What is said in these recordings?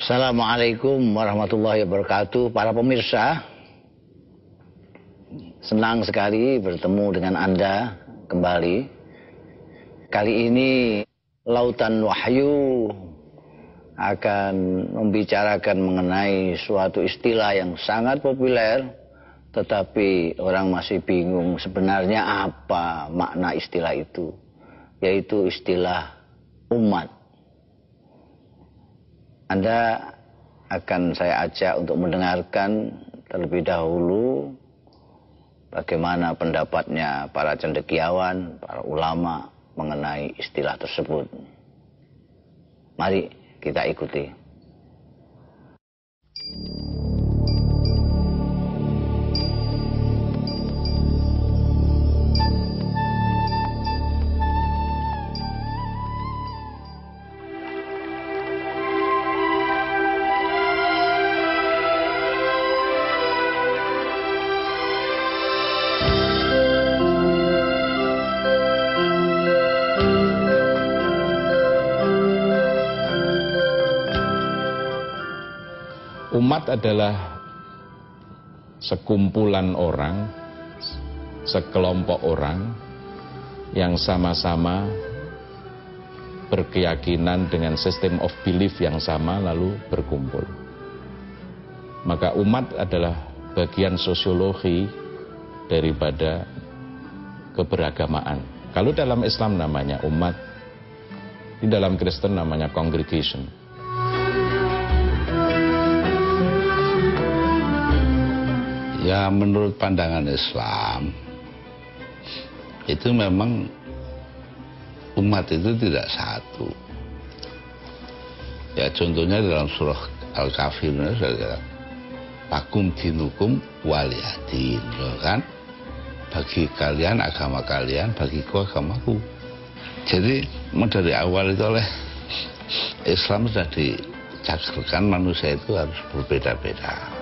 Assalamualaikum warahmatullahi wabarakatuh. Para pemirsa, senang sekali bertemu dengan Anda kembali. Kali ini Lautan Wahyu akan membicarakan mengenai suatu istilah yang sangat populer, tetapi orang masih bingung sebenarnya apa makna istilah itu, yaitu istilah umat. Anda akan saya ajak untuk mendengarkan terlebih dahulu bagaimana pendapatnya para cendekiawan, para ulama mengenai istilah tersebut. Mari kita ikuti. Umat adalah sekumpulan orang, sekelompok orang yang sama-sama berkeyakinan dengan sistem of belief yang sama lalu berkumpul. Maka umat adalah bagian sosiologi daripada keberagamaan. Kalau dalam Islam namanya umat, di dalam Kristen namanya congregation. Ya, menurut pandangan Islam itu memang umat itu tidak satu. Ya, contohnya dalam surah Al-Kafirun ada lakum dinukum waliyadin, kan? Bagi kalian agama kalian, bagiku agamaku. Jadi dari awal itu oleh Islam sudah dicakrkan manusia itu harus berbeda-beda.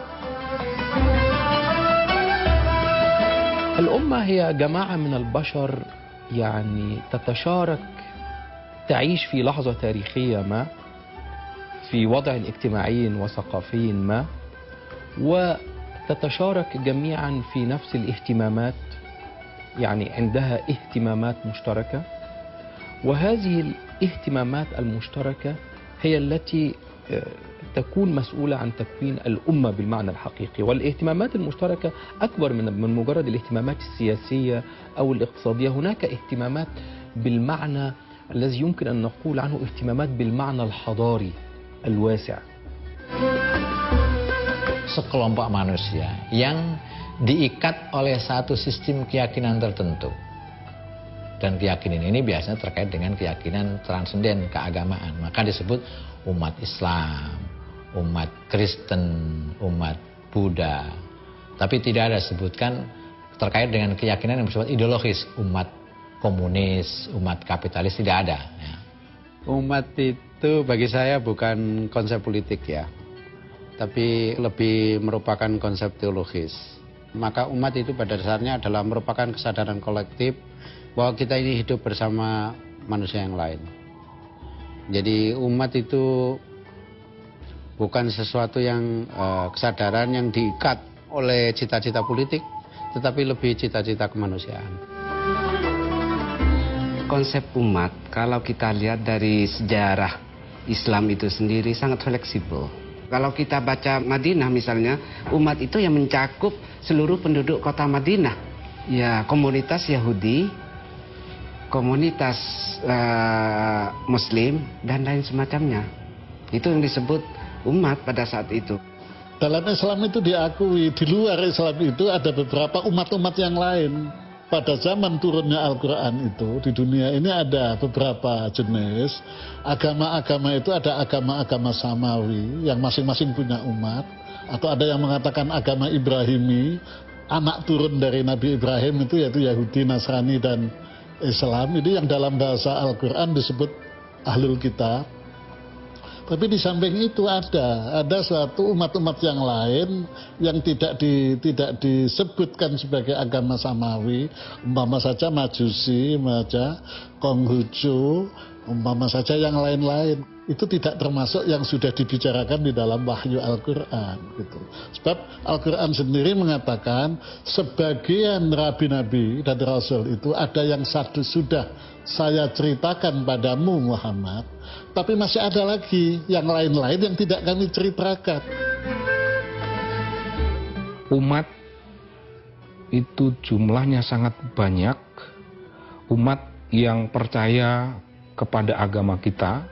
الأمة هي جماعة من البشر يعني تتشارك، تعيش في لحظة تاريخية ما، في وضع اجتماعي وثقافي ما، وتتشارك جميعا في نفس الاهتمامات، يعني عندها اهتمامات مشتركة، وهذه الاهتمامات المشتركة هي التي تكون مسؤولة عن تكوين الأمة بالمعنى الحقيقي. والاهتمامات المشتركة أكبر من مجرد الاهتمامات السياسية أو الاقتصادية. هناك اهتمامات بالمعنى الذي يمكن أن نقول عنه اهتمامات بالمعنى الحضاري الواسع. Sekelompok manusia yang diikat oleh satu sistem keyakinan tertentu. Dan keyakinan ini biasanya terkait dengan keyakinan transenden keagamaan. Maka disebut umat Islam, umat Kristen, umat Buddha. Tapi tidak ada sebutkan terkait dengan keyakinan yang bersifat ideologis. Umat komunis, umat kapitalis, tidak ada. Ya. Umat itu bagi saya bukan konsep politik ya, tapi lebih merupakan konsep teologis. Maka umat itu pada dasarnya adalah merupakan kesadaran kolektif bahwa kita ini hidup bersama manusia yang lain. Jadi umat itu bukan sesuatu yang kesadaran yang diikat oleh cita-cita politik, tetapi lebih cita-cita kemanusiaan. Konsep umat, kalau kita lihat dari sejarah Islam itu sendiri sangat fleksibel. Kalau kita baca Madinah misalnya, umat itu yang mencakup seluruh penduduk kota Madinah. Ya, komunitas Yahudi, komunitas Muslim, dan lain semacamnya. Itu yang disebut umat pada saat itu. Dalam Islam itu diakui, di luar Islam itu ada beberapa umat-umat yang lain. Pada zaman turunnya Al-Quran itu, di dunia ini ada beberapa jenis. Agama-agama itu ada agama-agama samawi, yang masing-masing punya umat. Atau ada yang mengatakan agama Ibrahimi, anak turun dari Nabi Ibrahim itu yaitu Yahudi, Nasrani, dan Islam. Ini yang dalam bahasa Al-Quran disebut Ahlul Kitab. Tapi di samping itu ada suatu umat-umat yang lain yang tidak disebutkan sebagai agama samawi, umpama saja Majusi, Konghucu, Umpama saja yang lain-lain itu tidak termasuk yang sudah dibicarakan di dalam wahyu Al-Quran gitu. Sebab Al-Quran sendiri mengatakan sebagian nabi-nabi dan rasul itu ada yang sudah saya ceritakan padamu Muhammad, tapi masih ada lagi yang lain-lain yang tidak kami ceritakan. Umat itu jumlahnya sangat banyak. Umat yang percaya kepada agama kita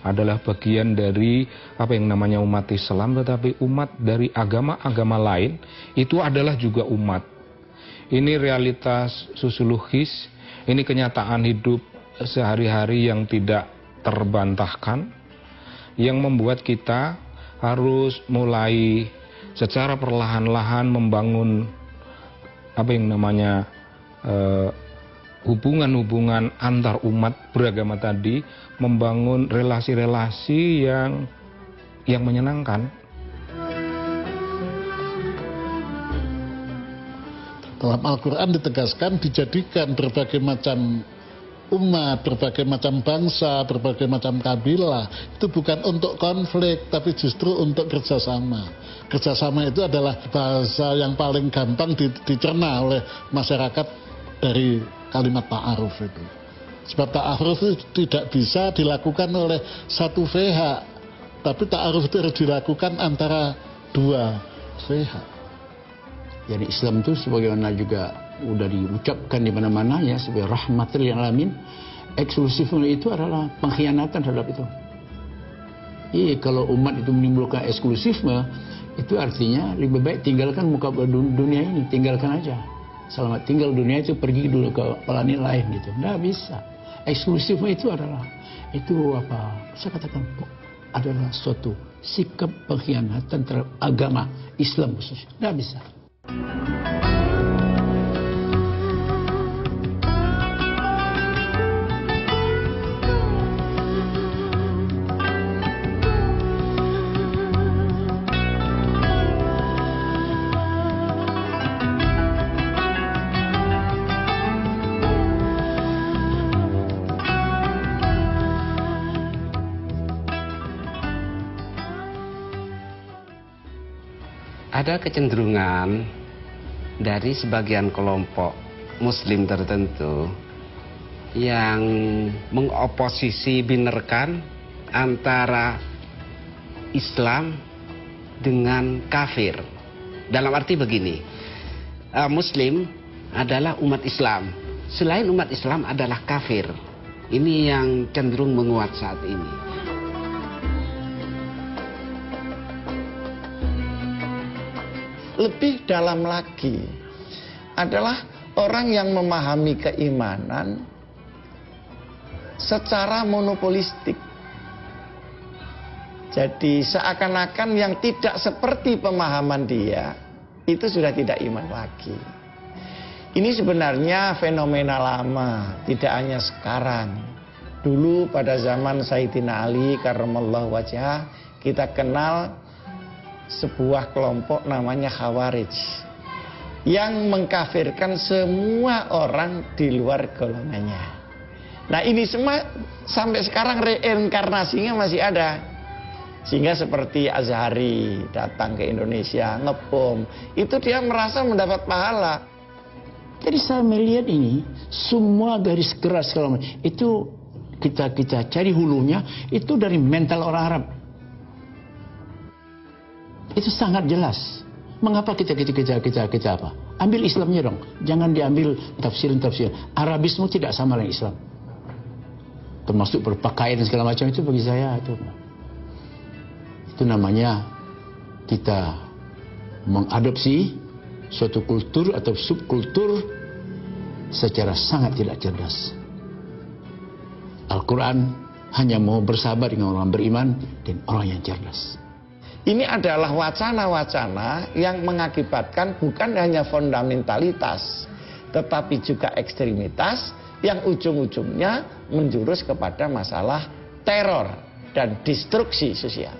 adalah bagian dari apa yang namanya umat Islam, tetapi umat dari agama-agama lain itu adalah juga umat. Ini realitas sosiologis, ini kenyataan hidup sehari-hari yang tidak terbantahkan, yang membuat kita harus mulai secara perlahan-lahan membangun apa yang namanya hubungan-hubungan antar umat beragama tadi, membangun relasi-relasi yang menyenangkan. Dalam Al-Quran ditegaskan dijadikan berbagai macam umat, berbagai macam bangsa, berbagai macam kabilah. Itu bukan untuk konflik, tapi justru untuk kerjasama. Kerjasama itu adalah bahasa yang paling gampang dicerna oleh masyarakat dari kalimat ta'aruf itu. Sebab ta'aruf itu tidak bisa dilakukan oleh satu pihak, tapi ta'aruf itu harus dilakukan antara dua pihak. Jadi Islam itu sebagaimana juga udah diucapkan di mana-mana ya, sebagai rahmatul lil alamin, eksklusifnya itu adalah pengkhianatan terhadap itu. Iya, kalau umat itu menimbulkan eksklusifme, itu artinya lebih baik tinggalkan muka dunia ini, tinggalkan aja. Selamat tinggal dunia itu, pergi dulu ke planet lain gitu. Nggak bisa. Eksklusifme itu adalah, itu apa, saya katakan adalah suatu sikap pengkhianatan terhadap agama Islam khususnya. Nggak bisa. Ada kecenderungan dari sebagian kelompok muslim tertentu yang mengoposisi binerkan antara Islam dengan kafir. Dalam arti begini, muslim adalah umat Islam, selain umat Islam adalah kafir. Ini yang cenderung menguat saat ini. Lebih dalam lagi adalah orang yang memahami keimanan secara monopolistik. Jadi seakan-akan yang tidak seperti pemahaman dia itu sudah tidak iman lagi. Ini sebenarnya fenomena lama, tidak hanya sekarang. Dulu pada zaman Sayyidina Ali karramallahu wajhah, kita kenal sebuah kelompok namanya Khawarij yang mengkafirkan semua orang di luar golongannya. Nah ini semua sampai sekarang reinkarnasinya masih ada. Sehingga seperti Azhari datang ke Indonesia ngebom, itu dia merasa mendapat pahala. Jadi saya melihat ini semua garis keras itu kita cari hulunya itu dari mental orang Arab. Itu sangat jelas. Mengapa kita apa? Ambil Islamnya dong. Jangan diambil tafsiran. Arabisme tidak sama dengan Islam. Termasuk berpakaian dan segala macam itu bagi saya itu namanya kita mengadopsi suatu kultur atau subkultur secara sangat tidak cerdas. Al-Quran hanya mau bersahabat dengan orang beriman dan orang yang cerdas. Ini adalah wacana-wacana yang mengakibatkan bukan hanya fundamentalitas, tetapi juga ekstremitas yang ujung-ujungnya menjurus kepada masalah teror dan destruksi sosial.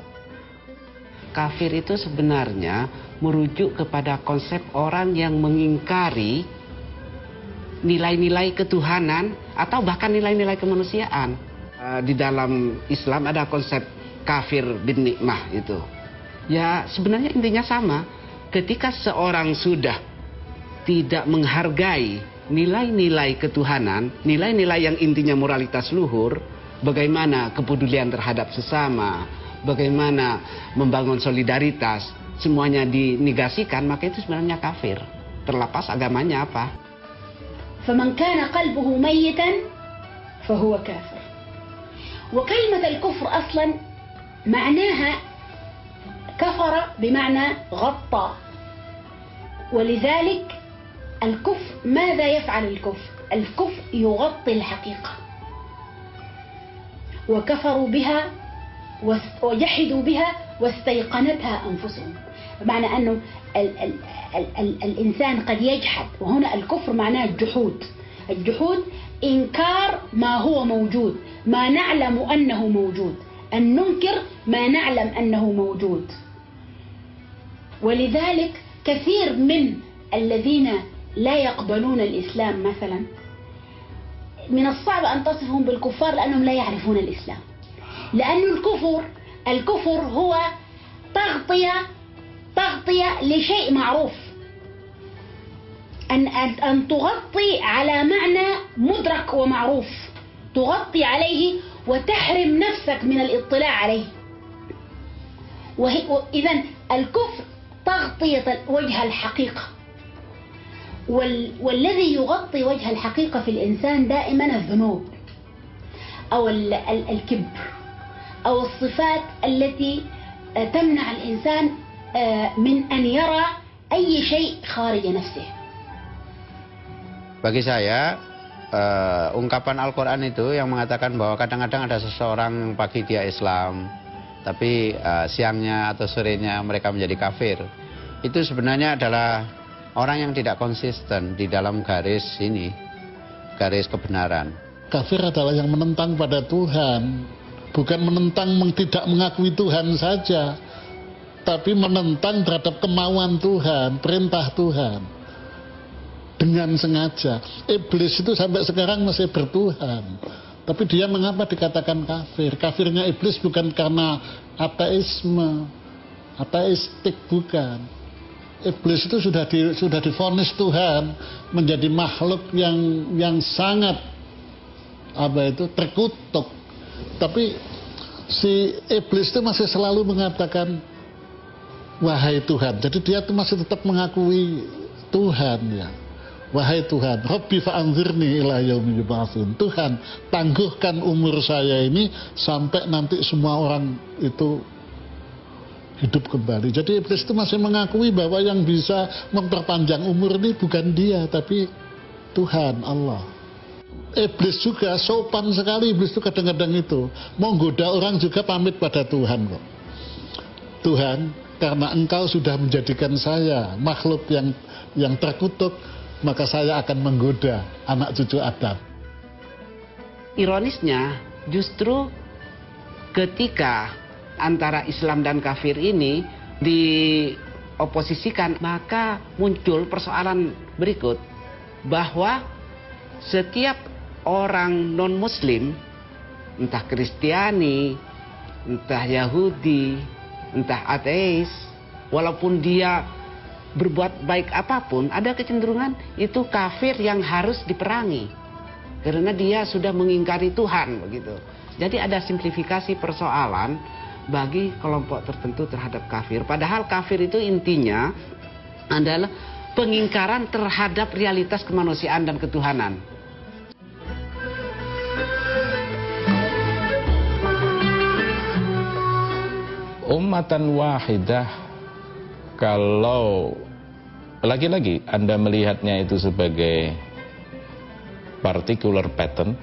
Kafir itu sebenarnya merujuk kepada konsep orang yang mengingkari nilai-nilai ketuhanan atau bahkan nilai-nilai kemanusiaan. Di dalam Islam ada konsep kafir bin nikmah itu. Ya sebenarnya intinya sama. Ketika seorang sudah tidak menghargai nilai-nilai ketuhanan, nilai-nilai yang intinya moralitas luhur, bagaimana kepedulian terhadap sesama, bagaimana membangun solidaritas, semuanya dinegasikan, maka itu sebenarnya kafir. Terlepas agamanya apa. فمن كان قلبه ميتا فهو كافر. وكلمة الكفر أصلا معناها كفر بمعنى غطى. ولذلك الكفر ماذا يفعل الكفر؟ الكفر يغطي الحقيقة. وكفروا بها وجحدوا بها واستيقنتها أنفسهم. بمعنى أنه الإنسان قد يجحد، وهنا الكفر معناه الجحود. الجحود إنكار ما هو موجود، ما نعلم أنه موجود، أن ننكر ما نعلم أنه موجود. ولذلك كثير من الذين لا يقبلون الإسلام مثلا من الصعب أن تصفهم بالكفار لأنهم لا يعرفون الإسلام. لأن الكفر هو تغطية لشيء معروف، أن تغطي على معنى مدرك ومعروف، تغطي عليه وتحرم نفسك من الاطلاع عليه. إذن الكفر تغطية وجه الحقيقة، والذي يغطي وجه الحقيقة في الإنسان دائما الذنوب أو الكبر أو الصفات التي تمنع الإنسان من أن يرى أي شيء خارج نفسه. Bagi saya, ungkapan Al-Quran itu yang mengatakan bahwa kadang-kadang ada seseorang pagi dia Islam, tapi siangnya atau sorenya mereka menjadi kafir. Itu sebenarnya adalah orang yang tidak konsisten di dalam garis ini, garis kebenaran. Kafir adalah yang menentang pada Tuhan, bukan menentang tidak mengakui Tuhan saja, tapi menentang terhadap kemauan Tuhan, perintah Tuhan. Dengan sengaja. Iblis itu sampai sekarang masih bertuhan. Tapi dia mengapa dikatakan kafir? Kafirnya iblis bukan karena ateisme, ateistik, bukan. Iblis itu sudah divonis Tuhan menjadi makhluk yang sangat terkutuk. Tapi si iblis itu masih selalu mengatakan wahai Tuhan. Jadi dia itu masih tetap mengakui Tuhan, ya. Wahai Tuhan, Rabbi fa'anzirni ila yaumi yub'atsun. Tuhan, tangguhkan umur saya ini sampai nanti semua orang itu hidup kembali. Jadi iblis itu masih mengakui bahwa yang bisa memperpanjang umur ini bukan dia, tapi Tuhan, Allah. Iblis juga sopan sekali, iblis itu kadang-kadang itu mau goda orang juga pamit pada Tuhan kok. Tuhan, karena engkau sudah menjadikan saya makhluk yang terkutuk, maka saya akan menggoda anak cucu Adam. Ironisnya, justru ketika antara Islam dan kafir ini dioposisikan, maka muncul persoalan berikut, bahwa setiap orang non-Muslim, entah Kristiani, entah Yahudi, entah ateis, walaupun dia berbuat baik apapun, ada kecenderungan itu kafir yang harus diperangi karena dia sudah mengingkari Tuhan, begitu. Jadi ada simplifikasi persoalan bagi kelompok tertentu terhadap kafir, padahal kafir itu intinya adalah pengingkaran terhadap realitas kemanusiaan dan ketuhanan. Ummatan wahidah, kalau lagi-lagi Anda melihatnya itu sebagai particular pattern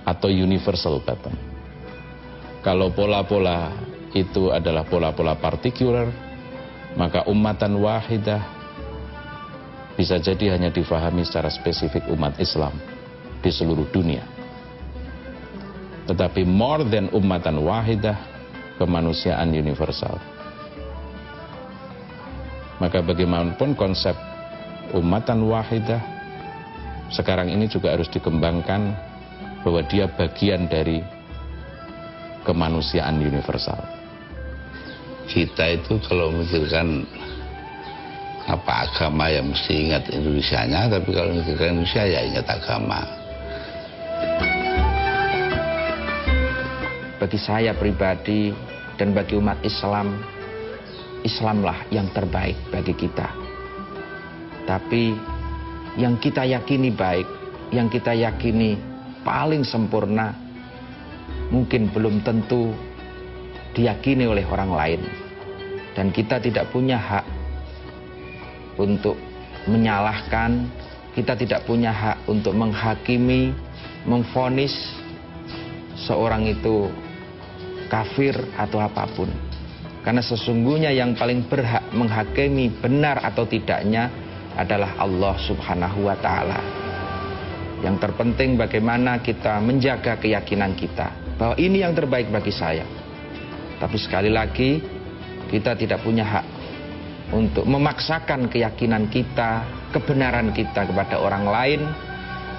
atau universal pattern. Kalau pola-pola itu adalah pola-pola partikular, maka ummatan wahidah bisa jadi hanya difahami secara spesifik umat Islam di seluruh dunia. Tetapi more than ummatan wahidah, kemanusiaan universal. Maka bagaimanapun konsep ummatan wahidah sekarang ini juga harus dikembangkan bahwa dia bagian dari kemanusiaan universal. Kita itu kalau memikirkan apa agama ya mesti ingat Indonesianya, tapi kalau memikirkan Indonesia ya ingat agama. Bagi saya pribadi dan bagi umat Islam, Islamlah yang terbaik bagi kita. Tapi yang kita yakini baik, yang kita yakini paling sempurna, mungkin belum tentu diyakini oleh orang lain. Dan kita tidak punya hak untuk menyalahkan, kita tidak punya hak untuk menghakimi, memvonis seorang itu kafir atau apapun. Karena sesungguhnya yang paling berhak menghakimi benar atau tidaknya adalah Allah Subhanahu wa Ta'ala. Yang terpenting bagaimana kita menjaga keyakinan kita bahwa ini yang terbaik bagi saya. Tapi sekali lagi, kita tidak punya hak untuk memaksakan keyakinan kita, kebenaran kita kepada orang lain,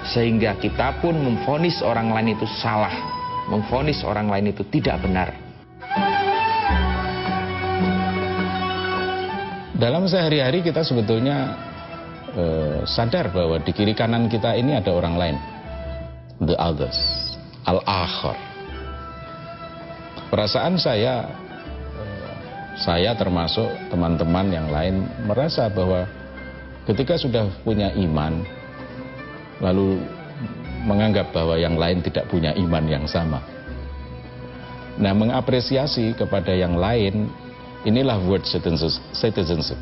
sehingga kita pun memvonis orang lain itu salah, memvonis orang lain itu tidak benar. Dalam sehari-hari kita sebetulnya sadar bahwa di kiri kanan kita ini ada orang lain, the others, al-akhir. Perasaan saya termasuk teman-teman yang lain merasa bahwa ketika sudah punya iman, lalu menganggap bahwa yang lain tidak punya iman yang sama. Nah, mengapresiasi kepada yang lain, inilah word citizenship.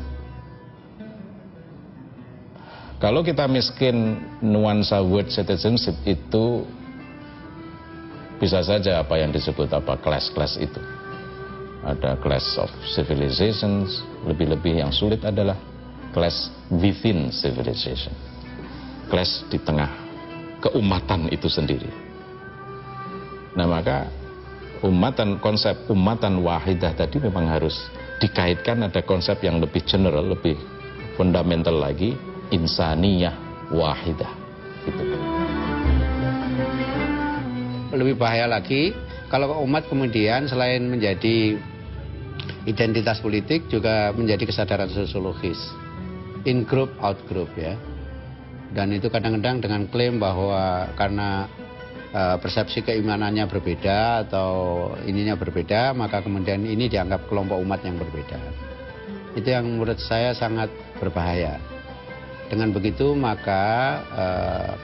Kalau kita miskin nuansa word citizenship itu, bisa saja apa yang disebut class itu. Ada class of civilizations, lebih-lebih yang sulit adalah class within civilization. Class di tengah keumatan itu sendiri. Nah, maka konsep umatan wahidah tadi memang harus dikaitkan, ada konsep yang lebih general, lebih fundamental lagi, insaniyah wahidah. Gitu. Lebih bahaya lagi kalau umat kemudian selain menjadi identitas politik juga menjadi kesadaran sosiologis, in group out group ya. Dan itu kadang-kadang dengan klaim bahwa karena persepsi keimanannya berbeda atau ininya berbeda, maka kemudian ini dianggap kelompok umat yang berbeda. Itu yang menurut saya sangat berbahaya. Dengan begitu maka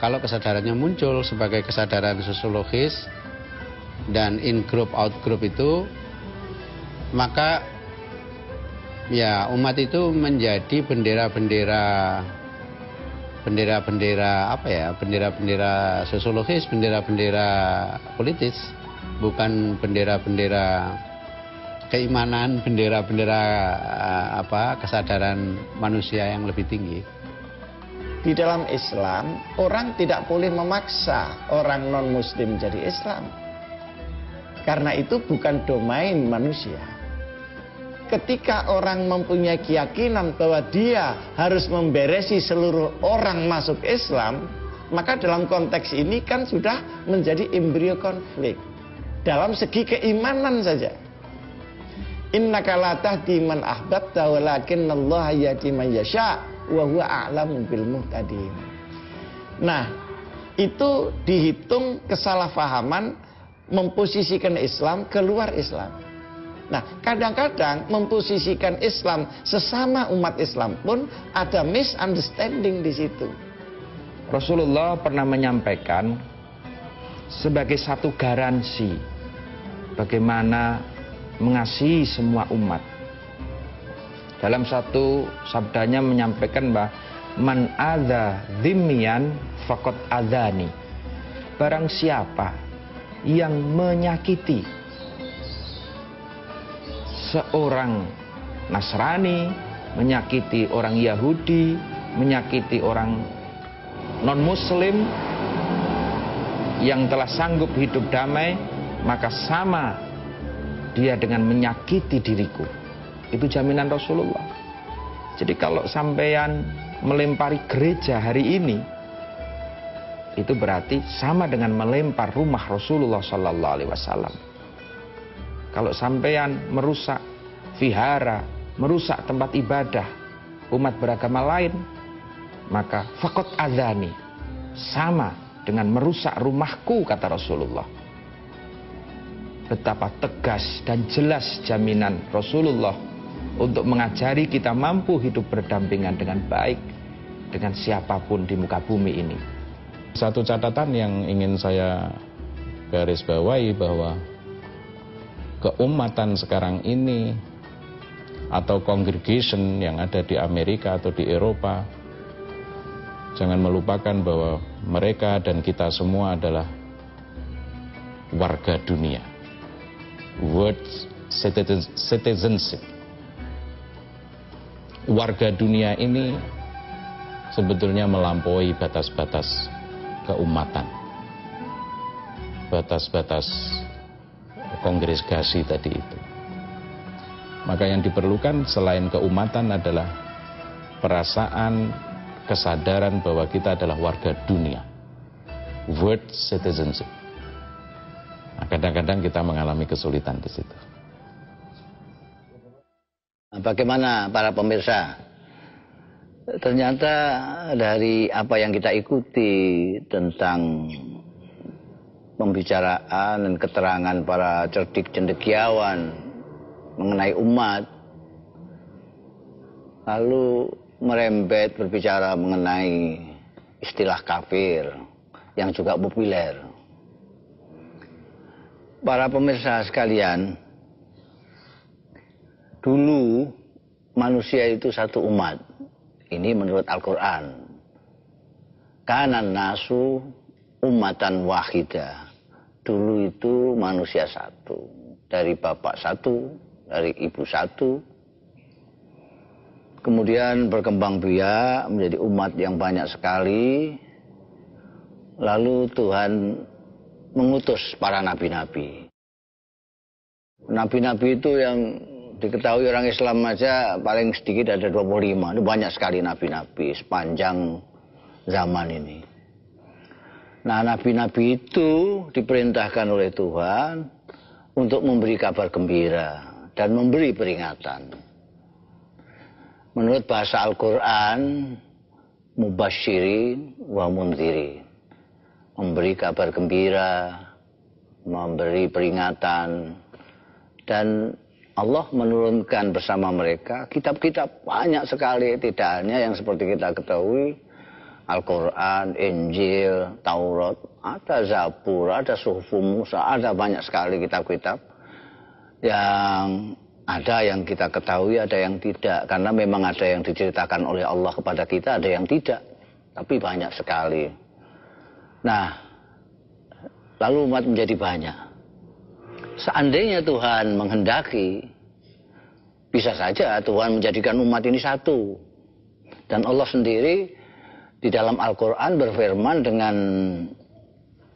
kalau kesadarannya muncul sebagai kesadaran sosiologis dan in group out group itu, maka ya umat itu menjadi bendera-bendera apa ya, bendera-bendera sosiologis, bendera-bendera politis, bukan bendera-bendera keimanan, bendera-bendera kesadaran manusia yang lebih tinggi. Di dalam Islam, orang tidak boleh memaksa orang non-muslim jadi Islam. Karena itu bukan domain manusia. Ketika orang mempunyai keyakinan bahwa dia harus memberesi seluruh orang masuk Islam, maka dalam konteks ini kan sudah menjadi embrio konflik. Dalam segi keimanan saja. Innaka la tahdi man ahbabta walakinnallaha yahdi man yasha' wa huwa a'lamu bil muhtadin. Nah, itu dihitung kesalahpahaman memposisikan Islam keluar Islam. Nah, kadang-kadang memposisikan Islam sesama umat Islam pun ada misunderstanding di situ. Rasulullah pernah menyampaikan sebagai satu garansi bagaimana mengasihi semua umat. Dalam satu sabdanya menyampaikan bahwa man adza dzimmiyan faqad adzani. Barang siapa yang menyakiti seorang Nasrani, menyakiti orang Yahudi, menyakiti orang non-muslim yang telah sanggup hidup damai, maka sama dia dengan menyakiti diriku. Itu jaminan Rasulullah. Jadi kalau sampean melempari gereja hari ini, itu berarti sama dengan melempar rumah Rasulullah Sallallahu Alaihi Wasallam. Kalau sampean merusak vihara, merusak tempat ibadah umat beragama lain, maka faqad adzani, sama dengan merusak rumahku, kata Rasulullah. Betapa tegas dan jelas jaminan Rasulullah untuk mengajari kita mampu hidup berdampingan dengan baik dengan siapapun di muka bumi ini. Satu catatan yang ingin saya garis bawahi bahwa keumatan sekarang ini atau congregation yang ada di Amerika atau di Eropa, jangan melupakan bahwa mereka dan kita semua adalah warga dunia, world citizenship. Warga dunia ini sebetulnya melampaui batas-batas keumatan, batas-batas kongregasi tadi itu. Maka yang diperlukan selain keumatan adalah perasaan, kesadaran bahwa kita adalah warga dunia, world citizenship. Nah, kadang-kadang kita mengalami kesulitan di situ. Bagaimana para pemirsa? Ternyata dari apa yang kita ikuti tentang pembicaraan dan keterangan para cerdik cendekiawan mengenai umat, lalu merembet berbicara mengenai istilah kafir yang juga populer. Para pemirsa sekalian, dulu manusia itu satu umat. Ini menurut Al-Quran. Kanan nasu umatan wahidah. Dulu itu manusia satu. Dari bapak satu, dari ibu satu. Kemudian berkembang biak menjadi umat yang banyak sekali. Lalu Tuhan mengutus para nabi-nabi. Nabi-nabi itu yang diketahui orang Islam aja paling sedikit ada 25. Ini banyak sekali nabi-nabi sepanjang zaman ini. Nah, nabi-nabi itu diperintahkan oleh Tuhan untuk memberi kabar gembira dan memberi peringatan. Menurut bahasa Al-Quran, mubasyirin wa mundhirin. Memberi kabar gembira, memberi peringatan, dan Allah menurunkan bersama mereka kitab-kitab banyak sekali, tidak hanya yang seperti kita ketahui Al-Quran, Injil, Taurat, ada Zabur, ada Suhuf Musa, ada banyak sekali kitab-kitab yang ada yang kita ketahui, ada yang tidak, karena memang ada yang diceritakan oleh Allah kepada kita, ada yang tidak, tapi banyak sekali. Nah, lalu umat menjadi banyak. Seandainya Tuhan menghendaki, bisa saja Tuhan menjadikan umat ini satu. Dan Allah sendiri di dalam Al-Quran berfirman dengan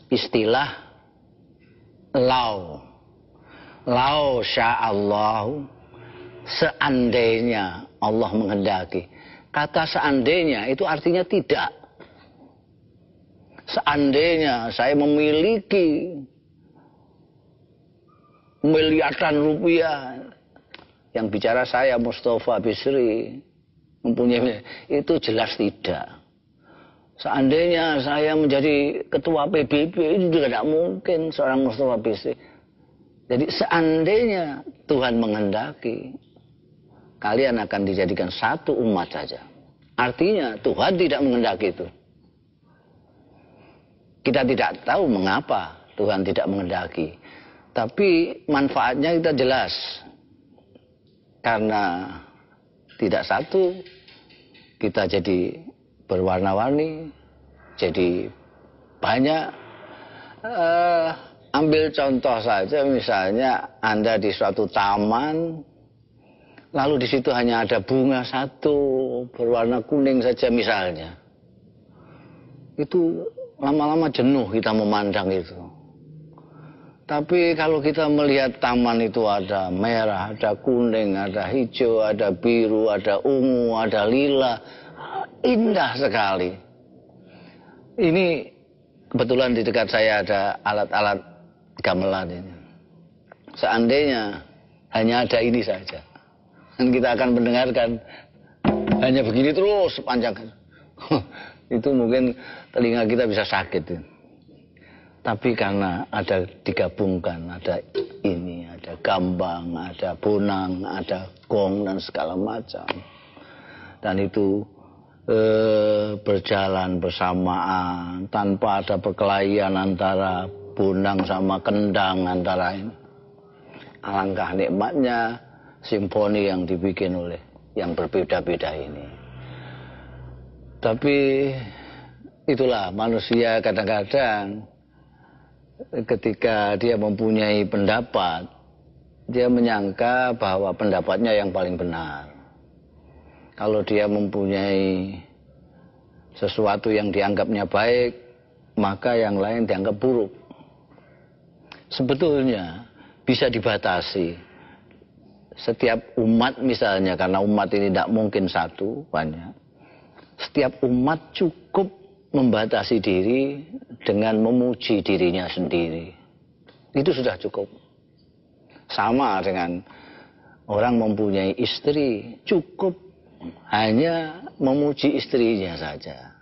istilah lau. Lau sya'allahu, seandainya Allah menghendaki. Kata seandainya itu artinya tidak. Seandainya saya memiliki miliaran rupiah, yang bicara saya Mustafa Bisri mempunyai, itu jelas tidak. Seandainya saya menjadi ketua PBB, itu juga tidak mungkin seorang Mustafa Bisri. Jadi seandainya Tuhan menghendaki, kalian akan dijadikan satu umat saja. Artinya Tuhan tidak menghendaki itu. Kita tidak tahu mengapa Tuhan tidak menghendaki. Tapi manfaatnya kita jelas. Karena tidak satu, kita jadi berwarna-warni, jadi banyak. Ambil contoh saja, misalnya Anda di suatu taman, lalu di situ hanya ada bunga satu, berwarna kuning saja misalnya. Itu lama-lama jenuh kita memandang itu. Tapi kalau kita melihat taman itu ada merah, ada kuning, ada hijau, ada biru, ada ungu, ada lila, indah sekali. Ini kebetulan di dekat saya ada alat-alat gamelan ini. Seandainya hanya ada ini saja, dan kita akan mendengarkan hanya begini terus sepanjang itu mungkin telinga kita bisa sakit. Tapi karena ada digabungkan, ada ini, ada gambang, ada bonang, ada gong dan segala macam, dan itu berjalan bersamaan tanpa ada perkelahian antara bonang sama kendang antara ini. Alangkah nikmatnya simfoni yang dibikin oleh yang berbeda-beda ini. Tapi itulah manusia kadang-kadang ketika dia mempunyai pendapat, dia menyangka bahwa pendapatnya yang paling benar. Kalau dia mempunyai sesuatu yang dianggapnya baik, maka yang lain dianggap buruk. Sebetulnya bisa dibatasi. Setiap umat misalnya, karena umat ini tidak mungkin satu, banyak. Setiap umat cukup membatasi diri dengan memuji dirinya sendiri. Itu sudah cukup. Sama dengan orang mempunyai istri, cukup hanya memuji istrinya saja.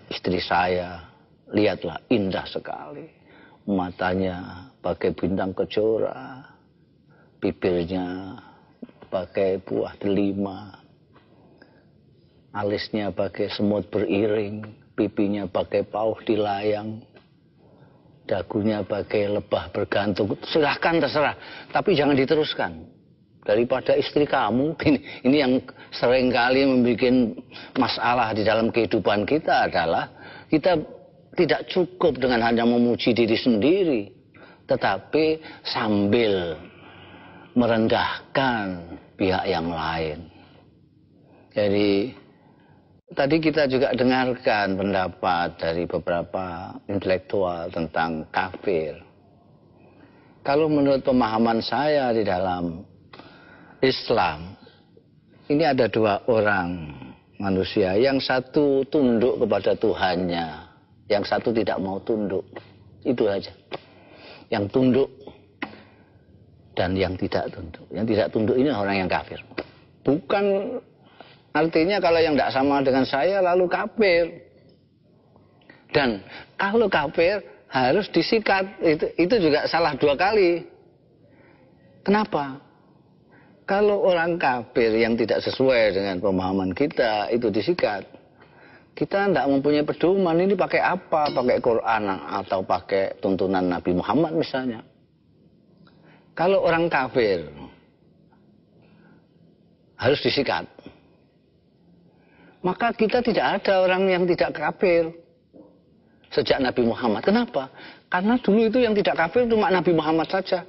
Istri saya, lihatlah indah sekali. Matanya pakai bintang kejora, bibirnya pakai buah delima, alisnya pakai semut beriring, pipinya pakai pauh dilayang, dagunya pakai lebah bergantung. Silahkan terserah, tapi jangan diteruskan. Daripada istri kamu, ini yang seringkali membuat masalah di dalam kehidupan kita adalah kita tidak cukup dengan hanya memuji diri sendiri, tetapi sambil merendahkan pihak yang lain. Jadi tadi kita juga dengarkan pendapat dari beberapa intelektual tentang kafir. Kalau menurut pemahaman saya di dalam Islam, ini ada dua orang manusia. Yang satu tunduk kepada Tuhannya, yang satu tidak mau tunduk. Itu aja. Yang tunduk dan yang tidak tunduk. Yang tidak tunduk ini orang yang kafir. Bukan artinya kalau yang tidak sama dengan saya lalu kafir. Dan kalau kafir harus disikat. Itu juga salah dua kali. Kenapa? Kalau orang kafir yang tidak sesuai dengan pemahaman kita itu disikat, kita tidak mempunyai pedoman. Ini pakai apa? Pakai Quran atau pakai tuntunan Nabi Muhammad misalnya. Kalau orang kafir harus disikat, maka kita tidak ada orang yang tidak kafir sejak Nabi Muhammad. Kenapa? Karena dulu itu yang tidak kafir cuma Nabi Muhammad saja.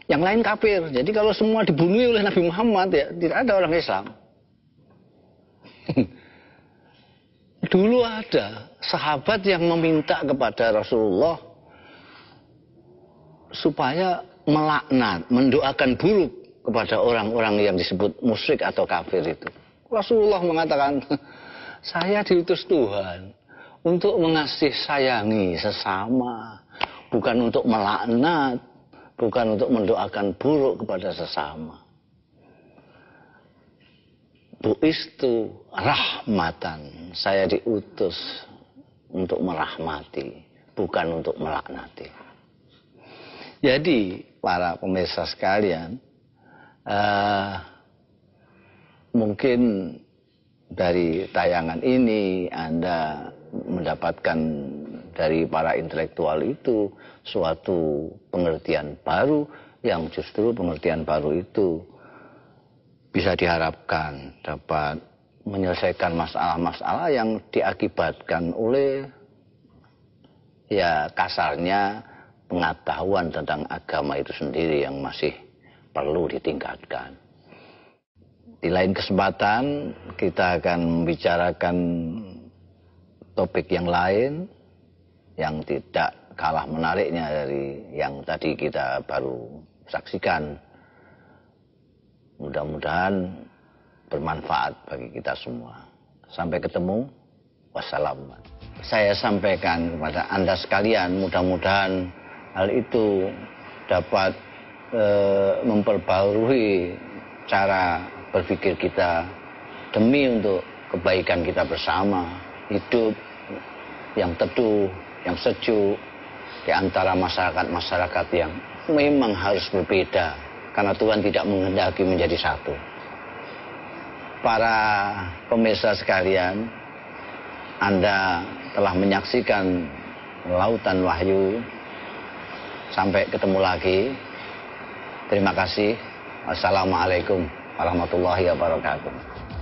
Yang lain kafir. Jadi kalau semua dibunuh oleh Nabi Muhammad, ya tidak ada orang Islam. Dulu ada sahabat yang meminta kepada Rasulullah supaya melaknat, mendoakan buruk kepada orang-orang yang disebut musyrik atau kafir itu. Rasulullah mengatakan, saya diutus Tuhan untuk mengasih sayangi sesama, bukan untuk melaknat, bukan untuk mendoakan buruk kepada sesama. Bu'istu rahmatan, saya diutus untuk merahmati, bukan untuk melaknati. Jadi para pemirsa sekalian, mungkin dari tayangan ini Anda mendapatkan dari para intelektual itu suatu pengertian baru, yang justru pengertian baru itu bisa diharapkan dapat menyelesaikan masalah-masalah yang diakibatkan oleh ya kasarnya pengetahuan tentang agama itu sendiri yang masih perlu ditingkatkan. Di lain kesempatan kita akan membicarakan topik yang lain yang tidak kalah menariknya dari yang tadi kita baru saksikan. Mudah-mudahan bermanfaat bagi kita semua. Sampai ketemu. Wassalamualaikum. saya sampaikan kepada Anda sekalian, mudah-mudahan hal itu dapat memperbarui cara berpikir kita demi untuk kebaikan kita bersama, hidup yang teduh, yang sejuk di antara masyarakat-masyarakat yang memang harus berbeda karena Tuhan tidak menghendaki menjadi satu. Para pemirsa sekalian, Anda telah menyaksikan Lautan Wahyu. Sampai ketemu lagi. Terima kasih. Wassalamualaikum warahmatullahi wabarakatuh.